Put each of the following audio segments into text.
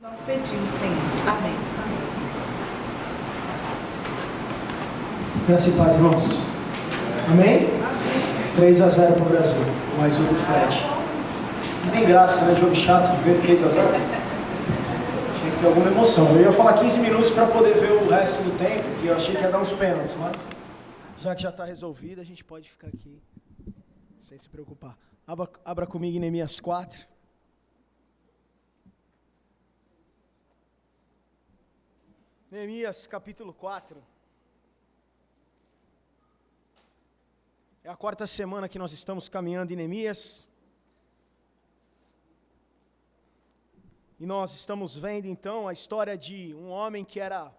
Nós pedimos, Senhor. Amém. Graças e paz, irmãos. Amém? 3-0 para o Brasil. Mais um do Fred. Não tem graça, né? Jogo chato de ver 3-0. Tinha que ter alguma emoção. Eu ia falar 15 minutos para poder ver o resto do tempo, que eu achei que ia dar uns pênaltis, mas já que já está resolvido, a gente pode ficar aqui sem se preocupar. Abra comigo em Neemias 4. Neemias capítulo 4. É a quarta semana que nós estamos caminhando em Neemias. E nós estamos vendo então a história de um homem que era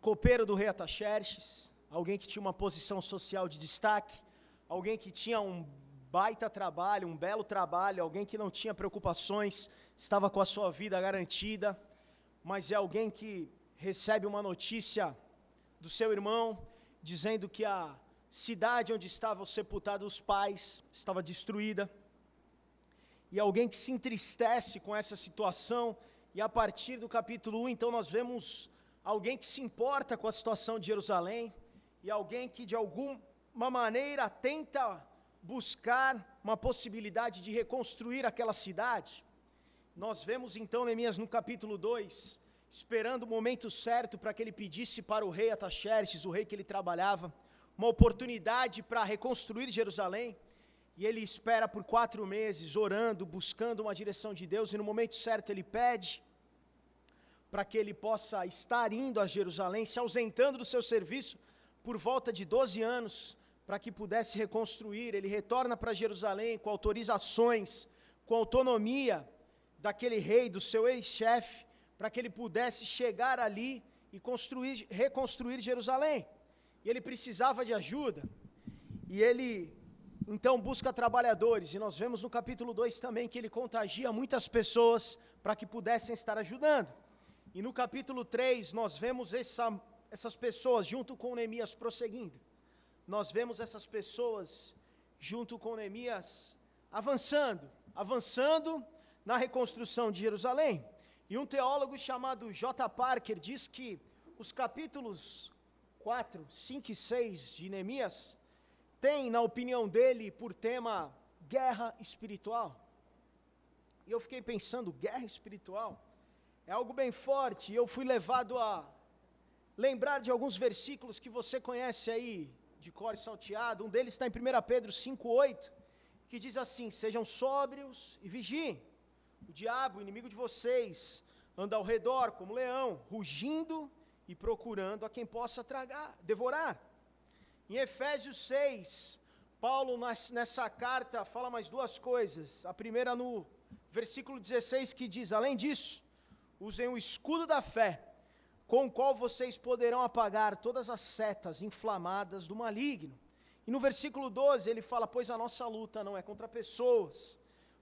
copeiro do rei Artaxerxes, alguém que tinha uma posição social de destaque, alguém que tinha um baita trabalho, um belo trabalho, alguém que não tinha preocupações, estava com a sua vida garantida, mas é alguém que recebe uma notícia do seu irmão, dizendo que a cidade onde estavam sepultados os pais estava destruída, e alguém que se entristece com essa situação, e a partir do capítulo 1, então nós vemos alguém que se importa com a situação de Jerusalém, e alguém que de alguma maneira tenta buscar uma possibilidade de reconstruir aquela cidade. Nós vemos então Neemias no capítulo 2, esperando o momento certo para que ele pedisse para o rei Artaxerxes, o rei que ele trabalhava, uma oportunidade para reconstruir Jerusalém, e ele espera por 4 meses, orando, buscando uma direção de Deus, e no momento certo ele pede para que ele possa estar indo a Jerusalém, se ausentando do seu serviço por volta de 12 anos, para que pudesse reconstruir. Ele retorna para Jerusalém com autorizações, com autonomia daquele rei, do seu ex-chefe, para que ele pudesse chegar ali e reconstruir Jerusalém. E ele precisava de ajuda, e ele então busca trabalhadores, e nós vemos no capítulo 2 também que ele contagia muitas pessoas para que pudessem estar ajudando. E no capítulo 3 nós vemos essas pessoas junto com Neemias prosseguindo. Nós vemos essas pessoas junto com Neemias avançando na reconstrução de Jerusalém. E um teólogo chamado J. Parker diz que os capítulos 4, 5 e 6 de Neemias tem, na opinião dele, por tema guerra espiritual. E eu fiquei pensando, guerra espiritual é algo bem forte, e eu fui levado a lembrar de alguns versículos que você conhece aí, de cor e salteado. Um deles está em 1 Pedro 5,8, que diz assim: sejam sóbrios e vigiem. O diabo, o inimigo de vocês, anda ao redor como leão, rugindo e procurando a quem possa devorar. Em Efésios 6, Paulo nessa carta fala mais 2 coisas. A primeira no versículo 16, que diz: além disso, usem o escudo da fé, com o qual vocês poderão apagar todas as setas inflamadas do maligno. E no versículo 12 ele fala: pois a nossa luta não é contra pessoas,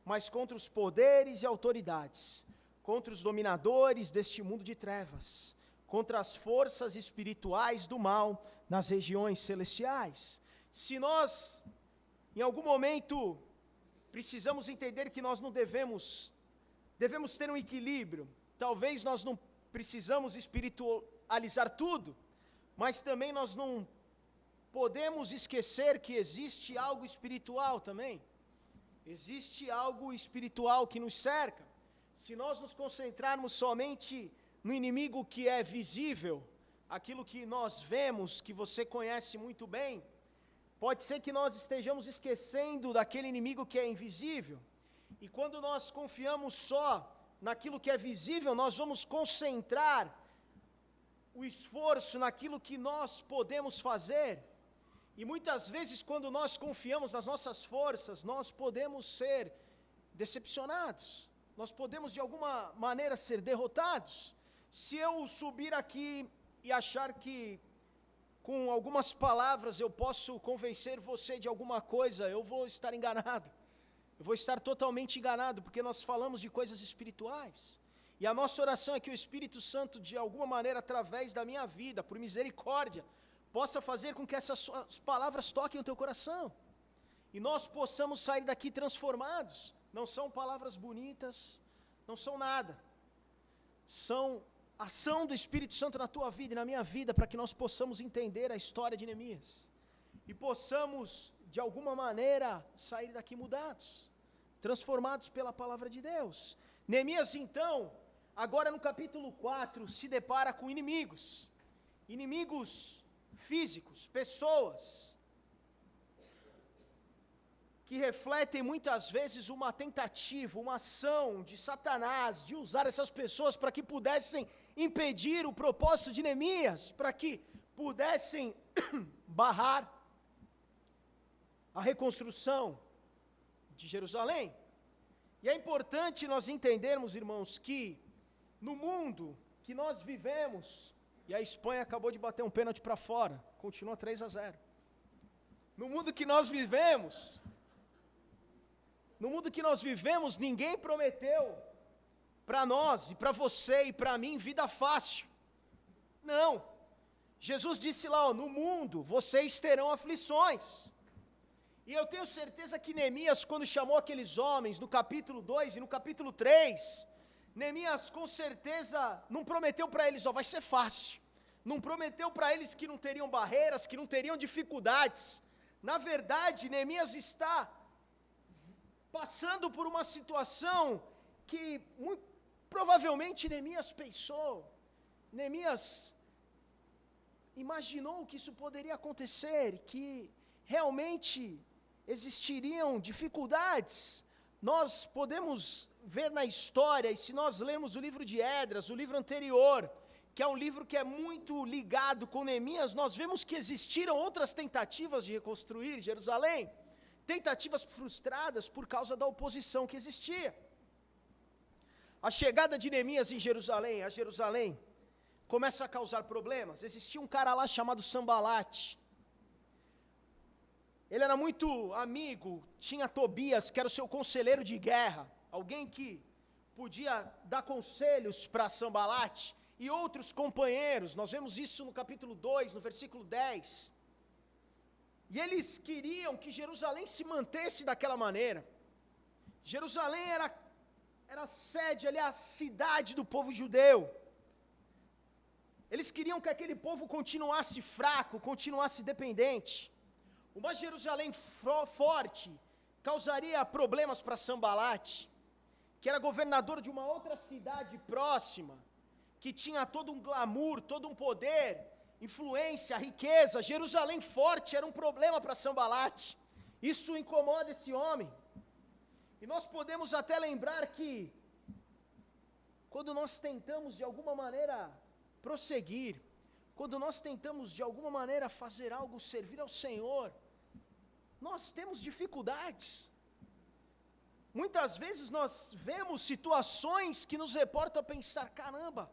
mas contra os poderes e autoridades, contra os dominadores deste mundo de trevas, contra as forças espirituais do mal nas regiões celestiais. Se nós, em algum momento, precisamos entender que nós não devemos ter um equilíbrio. Talvez nós não precisamos espiritualizar tudo, mas também nós não podemos esquecer que existe algo espiritual também. Existe algo espiritual que nos cerca. Se nós nos concentrarmos somente no inimigo que é visível, aquilo que nós vemos, que você conhece muito bem, pode ser que nós estejamos esquecendo daquele inimigo que é invisível. E quando nós confiamos só naquilo que é visível, nós vamos concentrar o esforço naquilo que nós podemos fazer. E muitas vezes, quando nós confiamos nas nossas forças, nós podemos ser decepcionados, nós podemos de alguma maneira ser derrotados. Se eu subir aqui e achar que com algumas palavras eu posso convencer você de alguma coisa, eu vou estar enganado. Eu vou estar totalmente enganado, porque nós falamos de coisas espirituais. E a nossa oração é que o Espírito Santo, de alguma maneira, através da minha vida, por misericórdia, possa fazer com que essas palavras toquem o teu coração. E nós possamos sair daqui transformados. Não são palavras bonitas, não são nada. são ação do Espírito Santo na tua vida e na minha vida, para que nós possamos entender a história de Neemias e possamos, de alguma maneira, sair daqui mudados, transformados pela palavra de Deus. Neemias, então, agora no capítulo 4, se depara com inimigos físicos, pessoas que refletem muitas vezes uma tentativa, uma ação de Satanás, de usar essas pessoas para que pudessem impedir o propósito de Neemias, para que pudessem barrar a reconstrução de Jerusalém. E é importante nós entendermos, irmãos, que no mundo que nós vivemos, e a Espanha acabou de bater um pênalti para fora, continua 3-0. No mundo que nós vivemos, ninguém prometeu para nós e para você e para mim vida fácil. Não. Jesus disse lá, no mundo vocês terão aflições. E eu tenho certeza que Neemias, quando chamou aqueles homens, no capítulo 2 e no capítulo 3, Neemias com certeza não prometeu para eles, vai ser fácil. Não prometeu para eles que não teriam barreiras, que não teriam dificuldades. Na verdade, Neemias está passando por uma situação que muito provavelmente Neemias pensou, Neemias imaginou que isso poderia acontecer, que realmente existiriam dificuldades. Nós podemos ver na história, e se nós lermos o livro de Esdras, o livro anterior, que é um livro que é muito ligado com Neemias, nós vemos que existiram outras tentativas de reconstruir Jerusalém, tentativas frustradas por causa da oposição que existia. A chegada de Neemias em Jerusalém, a Jerusalém, começa a causar problemas. Existia um cara lá chamado Sambalate. Ele era muito amigo, tinha Tobias, que era o seu conselheiro de guerra, alguém que podia dar conselhos para Sambalate, e outros companheiros. Nós vemos isso no capítulo 2, no versículo 10. E eles queriam que Jerusalém se mantesse daquela maneira. Jerusalém era a sede, ali a cidade do povo judeu. Eles queriam que aquele povo continuasse fraco, continuasse dependente. Uma Jerusalém forte causaria problemas para Sambalate, que era governador de uma outra cidade próxima, que tinha todo um glamour, todo um poder, influência, riqueza. Jerusalém forte era um problema para Sambalate. Isso incomoda esse homem. E nós podemos até lembrar que, quando nós tentamos de alguma maneira prosseguir, quando nós tentamos de alguma maneira fazer algo, servir ao Senhor, nós temos dificuldades. Muitas vezes nós vemos situações que nos reportam a pensar, caramba,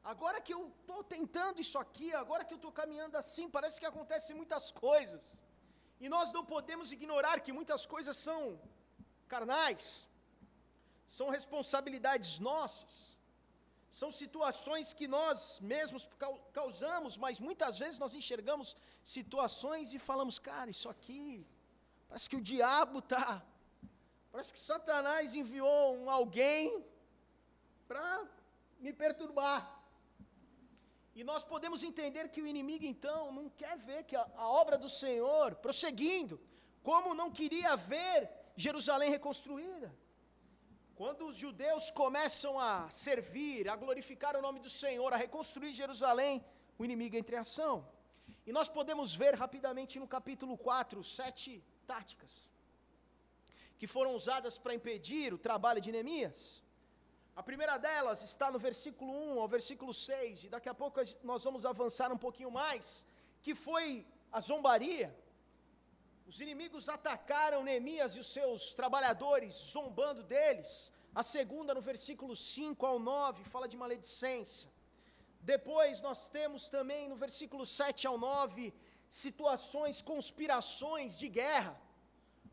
agora que eu estou tentando isso aqui, agora que eu estou caminhando assim, parece que acontecem muitas coisas. E nós não podemos ignorar que muitas coisas são carnais, são responsabilidades nossas, são situações que nós mesmos causamos, mas muitas vezes nós enxergamos situações e falamos, cara, isso aqui, parece que o diabo parece que Satanás enviou alguém para me perturbar. E nós podemos entender que o inimigo, então, não quer ver que a obra do Senhor prosseguindo, como não queria ver Jerusalém reconstruída. Quando os judeus começam a servir, a glorificar o nome do Senhor, a reconstruir Jerusalém, o inimigo entra em ação. E nós podemos ver rapidamente no capítulo 4, 7 táticas que foram usadas para impedir o trabalho de Neemias. A primeira delas está no versículo 1 ao versículo 6, e daqui a pouco nós vamos avançar um pouquinho mais, que foi a zombaria. Os inimigos atacaram Neemias e os seus trabalhadores, zombando deles. A segunda, no versículo 5 ao 9, fala de maledicência. Depois nós temos também no versículo 7 ao 9, situações, conspirações de guerra.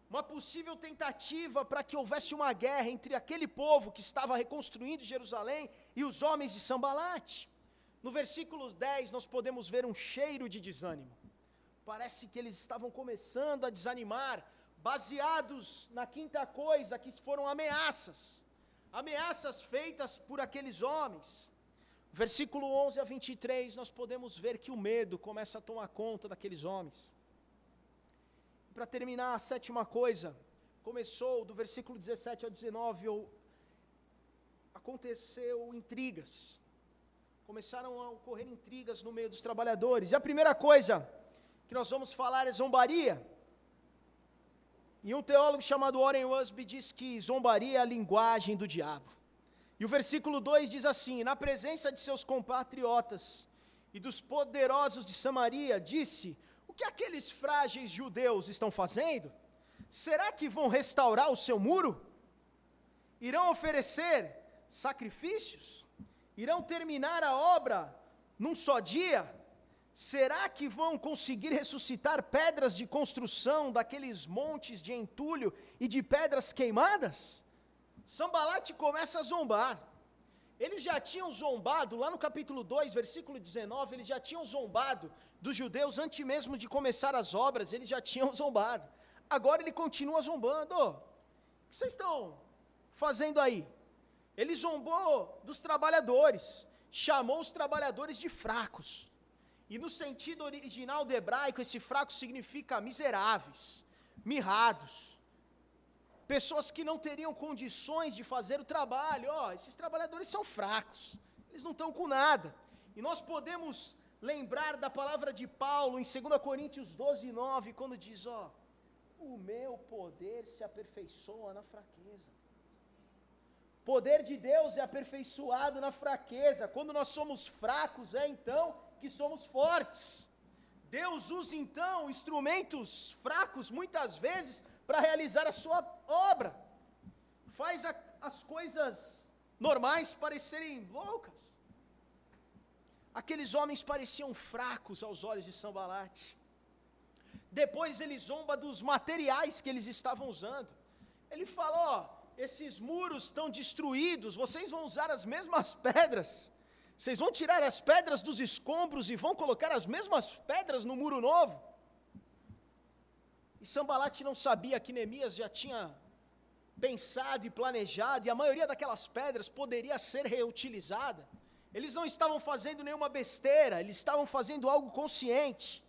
Uma possível tentativa para que houvesse uma guerra entre aquele povo que estava reconstruindo Jerusalém e os homens de Sambalate. No versículo 10 nós podemos ver um cheiro de desânimo. Parece que eles estavam começando a desanimar, baseados na quinta coisa, que foram ameaças. ameaças feitas por aqueles homens. Versículo 11 a 23, nós podemos ver que o medo começa a tomar conta daqueles homens. Para terminar, a sétima coisa, começou do versículo 17 ao 19, aconteceu intrigas. Começaram a ocorrer intrigas no meio dos trabalhadores. E a primeira coisa que nós vamos falar é zombaria. E um teólogo chamado Warren Wiersbe diz que zombaria é a linguagem do diabo. E o versículo 2 diz assim: na presença de seus compatriotas e dos poderosos de Samaria, disse: o que aqueles frágeis judeus estão fazendo? Será que vão restaurar o seu muro? Irão oferecer sacrifícios? Irão terminar a obra num só dia? Será que vão conseguir ressuscitar pedras de construção daqueles montes de entulho e de pedras queimadas? Sanbalat começa a zombar. Eles já tinham zombado, lá no capítulo 2, versículo 19, eles já tinham zombado dos judeus antes mesmo de começar as obras, eles já tinham zombado. Agora ele continua zombando. O que vocês estão fazendo aí? Ele zombou dos trabalhadores, chamou os trabalhadores de fracos. E no sentido original do hebraico, esse fraco significa miseráveis, mirrados, pessoas que não teriam condições de fazer o trabalho. Esses trabalhadores são fracos, eles não estão com nada. E nós podemos lembrar da palavra de Paulo em 2 Coríntios 12, 9, quando diz: o meu poder se aperfeiçoa na fraqueza. Poder de Deus é aperfeiçoado na fraqueza. Quando nós somos fracos, então que somos fortes. Deus usa então instrumentos fracos muitas vezes para realizar a sua obra. Faz as coisas normais parecerem loucas. Aqueles homens pareciam fracos aos olhos de Sanbalat. Depois ele zomba dos materiais que eles estavam usando. Ele fala: esses muros estão destruídos, vocês vão usar as mesmas pedras. Vocês vão tirar as pedras dos escombros e vão colocar as mesmas pedras no muro novo? E Sanbalat não sabia que Neemias já tinha pensado e planejado, e a maioria daquelas pedras poderia ser reutilizada. Eles não estavam fazendo nenhuma besteira, eles estavam fazendo algo consciente.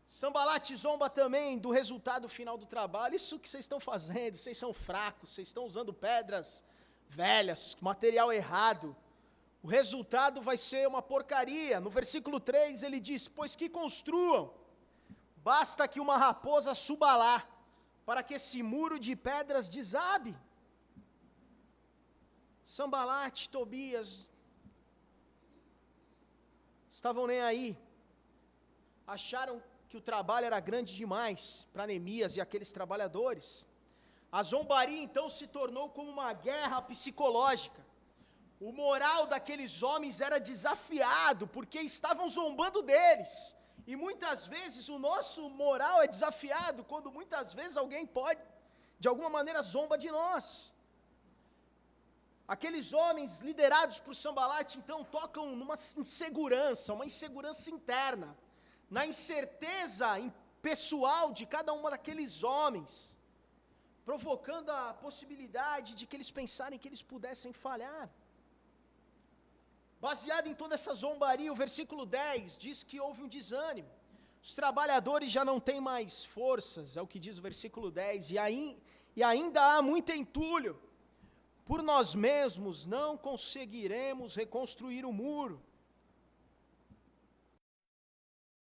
Sanbalat zomba também do resultado final do trabalho. Isso que vocês estão fazendo, vocês são fracos, vocês estão usando pedras velhas, material errado. O resultado vai ser uma porcaria. No versículo 3 ele diz: pois que construam, basta que uma raposa suba lá, para que esse muro de pedras desabe. Sanbalat, Tobias, estavam nem aí. Acharam que o trabalho era grande demais para Neemias e aqueles trabalhadores. A zombaria então se tornou como uma guerra psicológica. O moral daqueles homens era desafiado, porque estavam zombando deles. E muitas vezes o nosso moral é desafiado, quando muitas vezes alguém pode, de alguma maneira, zomba de nós. Aqueles homens liderados por Sanbalat, então, tocam numa insegurança, uma insegurança interna, na incerteza pessoal de cada um daqueles homens, provocando a possibilidade de que eles pensarem que eles pudessem falhar. Baseado em toda essa zombaria, o versículo 10 diz que houve um desânimo. Os trabalhadores já não têm mais forças, é o que diz o versículo 10, e ainda há muito entulho. Por nós mesmos não conseguiremos reconstruir o muro.